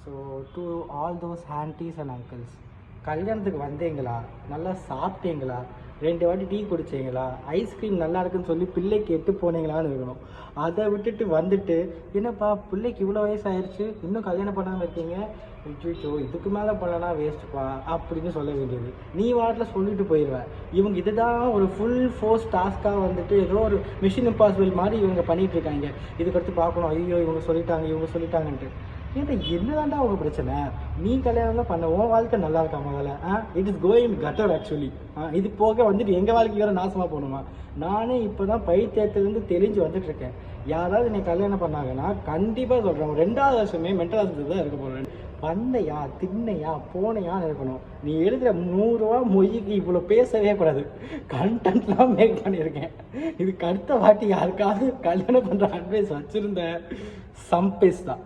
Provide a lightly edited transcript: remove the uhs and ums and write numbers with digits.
So to all those aunties and uncles, கல்யாணத்துக்கு வந்தீங்களா, நல்லா சாப்பிட்டீங்களா, 2 வாட்டி டீ குடிச்சிங்களா, ஐஸ்கிரீம் நல்லா இருக்குன்னு சொல்லி பிள்ளை கேட்டு போனீங்களான்னு இருக்கணும். அதை விட்டுட்டு வந்துட்டு என்னப்பா பிள்ளைக்கு இவ்வளோ வயசாயிருச்சு இன்னும் கல்யாணம் பண்ணாமல் இருக்கீங்க, ஐயோ இதுக்கு மேலே பண்ணனா வேஸ்ட்டுப்பா அப்படின்னு சொல்ல வேண்டியது. நீ வாட்டில் சொல்லிட்டு போயிடுவேன். இவங்க இதுதான் ஒரு ஃபுல் ஃபோர்ஸ் டாஸ்க்காக வந்துட்டு ஏதோ ஒரு மிஷின் இம்பாசிபிள் மாதிரி இவங்க பண்ணிகிட்டு இருக்காங்க. இதுக்கடுத்து பார்க்கணும், ஐயோ இவங்க சொல்லிட்டாங்கன்ட்டு. ஏன்னா என்னதான்டா அவங்க பிரச்சனை? நீ கல்யாணம் தான் பண்ண, உன் வாழ்க்கை நல்லா இருக்கா முதல்ல? It is going cutter actually. இது போக வந்துட்டு எங்கள் வாழ்க்கை வேறு நாசமாக போகணுமா? நானே இப்போ தான் பைத்தியத்துலேருந்து தெளிஞ்சு வந்துட்டு இருக்கேன். யாராவது என்னை கல்யாணம் பண்ணாங்கன்னா கண்டிப்பாக சொல்கிறேன், 2வது வருஷமே மென்டல் ஹாஸ்பிட்டல் தான் இருக்க போகிறேன். வந்தையா தின்னையா போனையான்னு இருக்கணும். நீ எழுதுகிற 100 ரூபா மொய்க்கு இவ்வளோ பேசவே கூடாது. கண்டென்ட்லாம் மேக் பண்ணியிருக்கேன். இதுக்கு அடுத்த வாட்டி யாருக்காவது கல்யாணம் பண்ணுற அட்வைஸ் வச்சுருந்த சம்பேஸ் தான்.